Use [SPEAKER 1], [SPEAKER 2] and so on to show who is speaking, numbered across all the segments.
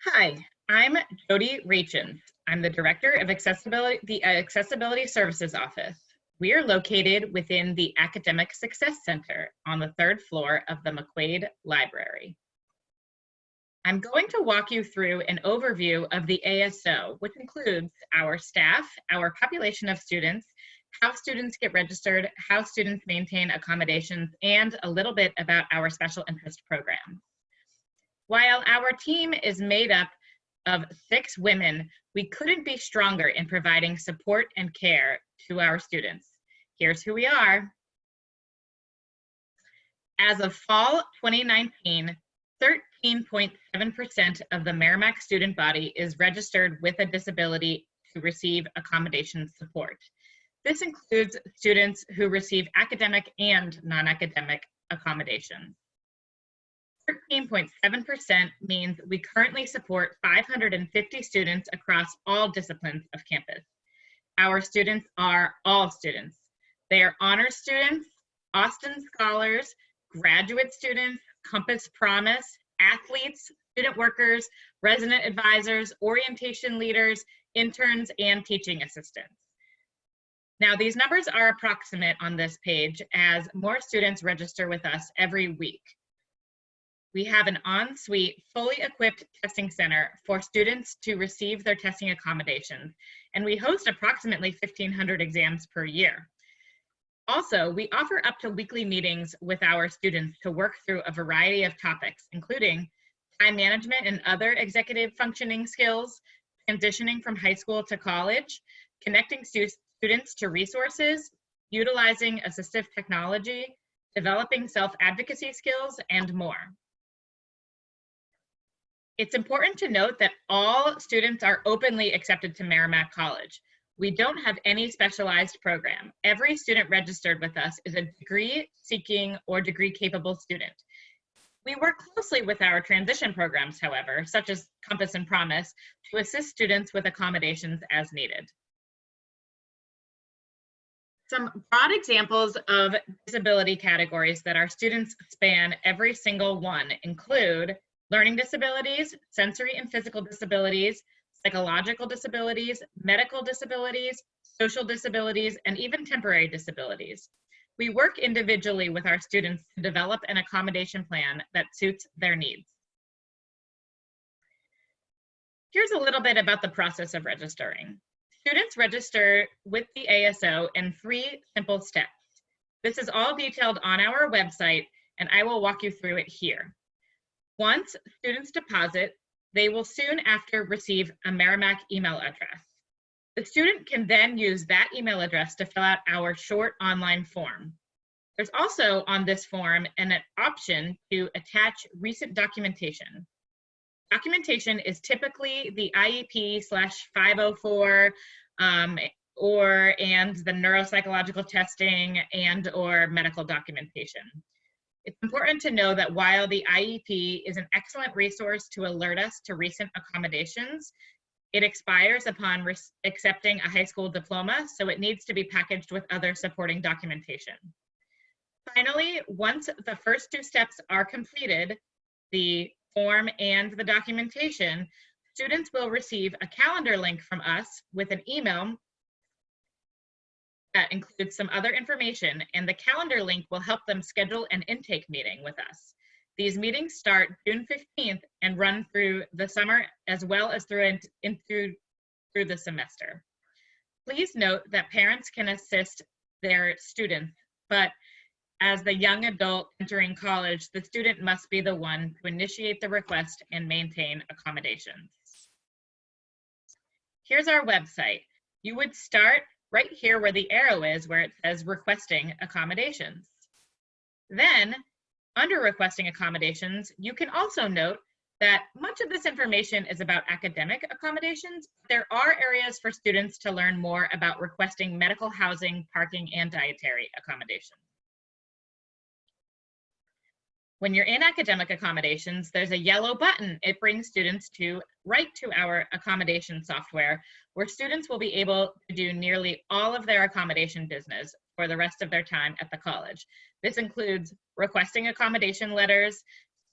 [SPEAKER 1] Hi, I'm Jody Rachins. I'm the Director of the Accessibility Services Office. We are located within the Academic Success Center on the third floor of the McQuaid Library. I'm going to walk you through an overview of the ASO, which includes our staff, our population of students, how students get registered, how students maintain accommodations, and a little bit about our special interest programs. While our team is made up of 6 women, we couldn't be stronger in providing support and care to our students. Here's who we are. As of fall 2019, 13.7% of the Merrimack student body is registered with a disability to receive accommodation support. This includes students who receive academic and non-academic accommodations. 13.7% means we currently support 550 students across all disciplines of campus. Our students are all students. They are honors students, Austin scholars, graduate students, Compass Promise, athletes, student workers, resident advisors, orientation leaders, interns, and teaching assistants. Now, these numbers are approximate on this page as more students register with us every week. We have an en-suite, fully equipped testing center for students to receive their testing accommodations, and we host approximately 1,500 exams per year. Also, we offer up to weekly meetings with our students to work through a variety of topics, including time management and other executive functioning skills, transitioning from high school to college, connecting students to resources, utilizing assistive technology, developing self-advocacy skills, and more. It's important to note that all students are openly accepted to Merrimack College. We don't have any specialized program. Every student registered with us is a degree-seeking or degree-capable student. We work closely with our transition programs, however, such as Compass and Promise, to assist students with accommodations as needed. Some broad examples of disability categories that our students span every single one include learning disabilities, sensory and physical disabilities, psychological disabilities, medical disabilities, social disabilities, and even temporary disabilities. We work individually with our students to develop an accommodation plan that suits their needs. Here's a little bit about the process of registering. Students register with the ASO in 3 simple steps. This is all detailed on our website, and I will walk you through it here. Once students deposit, they will soon after receive a Merrimack email address. The student can then use that email address to fill out our short online form. There's also on this form an option to attach recent documentation. Documentation is typically the IEP/504 and the neuropsychological testing and or medical documentation. It's important to know that while the IEP is an excellent resource to alert us to recent accommodations, it expires upon accepting a high school diploma, so it needs to be packaged with other supporting documentation. Finally, once the first 2 steps are completed, the form and the documentation, students will receive a calendar link from us with an email that includes some other information, and the calendar link will help them schedule an intake meeting with us. These meetings start June 15th and run through the summer as well as through the semester. Please note that parents can assist their students, but as the young adult entering college, the student must be the one to initiate the request and maintain accommodations. Here's our website. You would start right here where the arrow is, where it says requesting accommodations. Then, under requesting accommodations, you can also note that much of this information is about academic accommodations. There are areas for students to learn more about requesting medical, housing, parking, and dietary accommodations. When you're in academic accommodations, there's a yellow button. It brings students right to our accommodation software, where students will be able to do nearly all of their accommodation business for the rest of their time at the college. This includes requesting accommodation letters,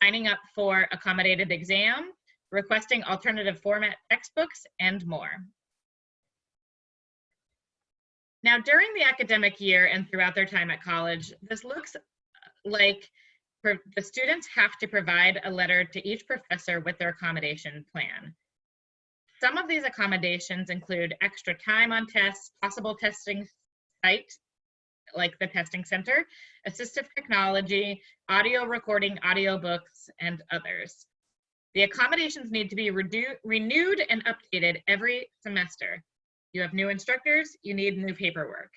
[SPEAKER 1] signing up for accommodated exams, requesting alternative format textbooks, and more. Now, during the academic year and throughout their time at college, this looks like the students have to provide a letter to each professor with their accommodation plan. Some of these accommodations include extra time on tests, possible testing site, like the testing center, assistive technology, audio recording, audiobooks, and others. The accommodations need to be renewed and updated every semester. You have new instructors, you need new paperwork.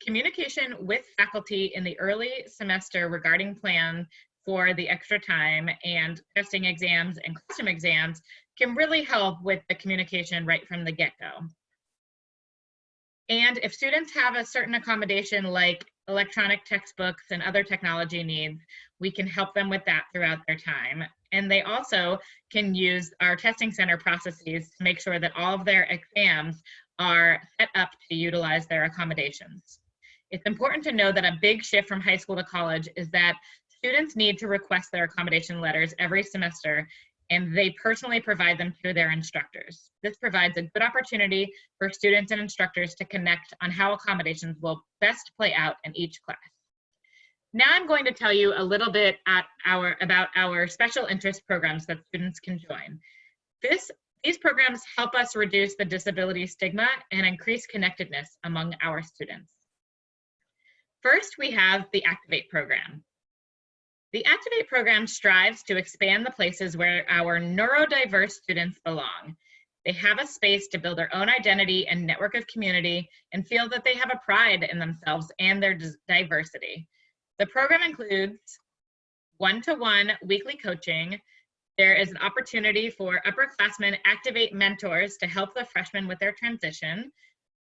[SPEAKER 1] Communication with faculty in the early semester regarding plan for the extra time and testing exams and custom exams can really help with the communication right from the get-go. And if students have a certain accommodation like electronic textbooks and other technology needs, we can help them with that throughout their time. And they also can use our testing center processes to make sure that all of their exams are set up to utilize their accommodations. It's important to know that a big shift from high school to college is that students need to request their accommodation letters every semester, and they personally provide them to their instructors. This provides a good opportunity for students and instructors to connect on how accommodations will best play out in each class. Now I'm going to tell you a little bit about our special interest programs that students can join. These programs help us reduce the disability stigma and increase connectedness among our students. First, we have the Activate program. The Activate program strives to expand the places where our neurodiverse students belong. They have a space to build their own identity and network of community and feel that they have a pride in themselves and their diversity. The program includes one-to-one weekly coaching. There is an opportunity for upperclassmen Activate mentors to help the freshmen with their transition.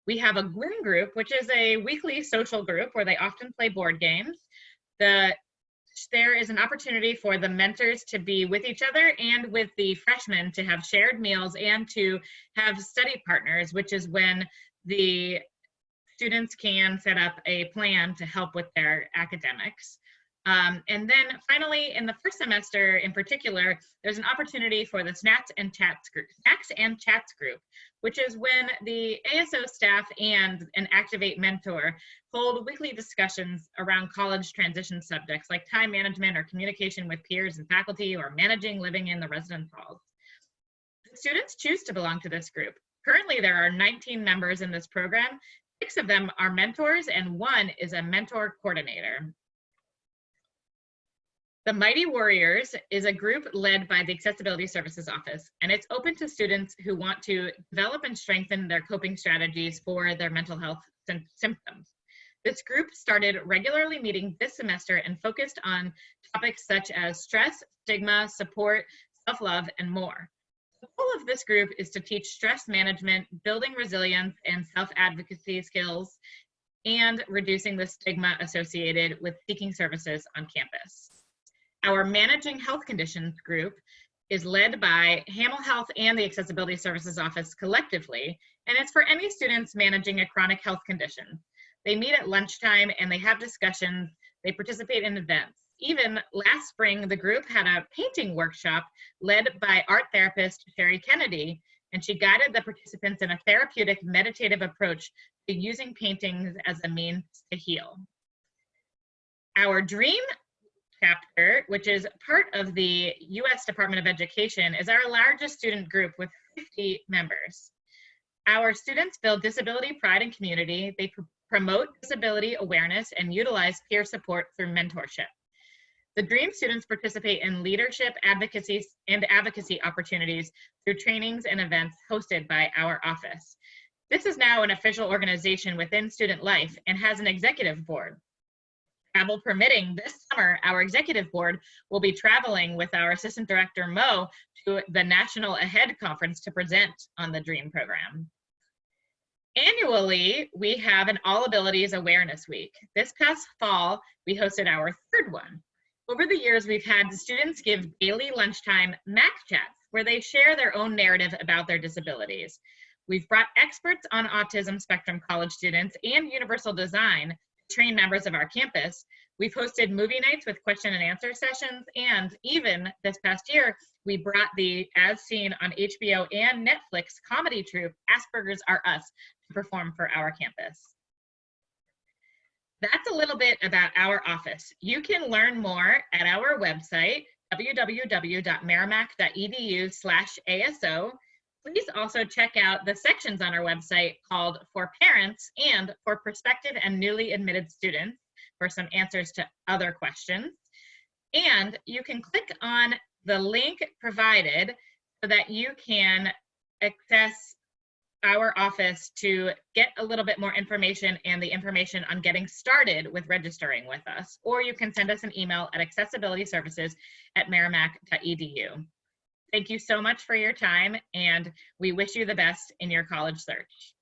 [SPEAKER 1] We have a GLIM group, which is a weekly social group where they often play board games. There is an opportunity for the mentors to be with each other and with the freshmen to have shared meals and to have study partners, which is when the students can set up a plan to help with their academics. And then finally, in the first semester in particular, there's an opportunity for the Snacks and Chats group, which is when the ASO staff and an Activate mentor hold weekly discussions around college transition subjects like time management or communication with peers and faculty or managing living in the residence halls. The students choose to belong to this group. Currently, there are 19 members in this program. 6 of them are mentors and 1 is a mentor coordinator. The Mighty Warriors is a group led by the Accessibility Services Office, and it's open to students who want to develop and strengthen their coping strategies for their mental health symptoms. This group started regularly meeting this semester and focused on topics such as stress, stigma, support, self-love, and more. The goal of this group is to teach stress management, building resilience and self-advocacy skills, and reducing the stigma associated with seeking services on campus. Our Managing Health Conditions group is led by Hamel Health and the Accessibility Services Office collectively, and it's for any students managing a chronic health condition. They meet at lunchtime and they have discussions, they participate in events. Even last spring, the group had a painting workshop led by art therapist Sherry Kennedy, and she guided the participants in a therapeutic meditative approach to using paintings as a means to heal. Our Dream chapter, which is part of the U.S. Department of Education, is our largest student group with 50 members. Our students build disability pride and community. They promote disability awareness and utilize peer support through mentorship. The Dream students participate in leadership, advocacy opportunities through trainings and events hosted by our office. This is now an official organization within Student Life and has an executive board. Travel permitting, this summer, our executive board will be traveling with our assistant director, Mo, to the National Ahead Conference to present on the DREAM program. Annually, we have an All Abilities Awareness Week. This past fall, we hosted our 3rd one. Over the years, we've had students give daily lunchtime MAC chats where they share their own narrative about their disabilities. We've brought experts on autism spectrum college students and universal design train members of our campus. We've hosted movie nights with question and answer sessions, and even this past year, we brought the, as seen on HBO and Netflix, comedy troupe Asperger's Are Us to perform for our campus. That's a little bit about our office. You can learn more at our website, www.merrimack.edu/ASO. Please also check out the sections on our website called For Parents and For Prospective and Newly Admitted Students for some answers to other questions. And you can click on the link provided so that you can access our office to get a little bit more information and the information on getting started with registering with us. Or you can send us an email at accessibilityservices@merrimack.edu. Thank you so much for your time, and we wish you the best in your college search.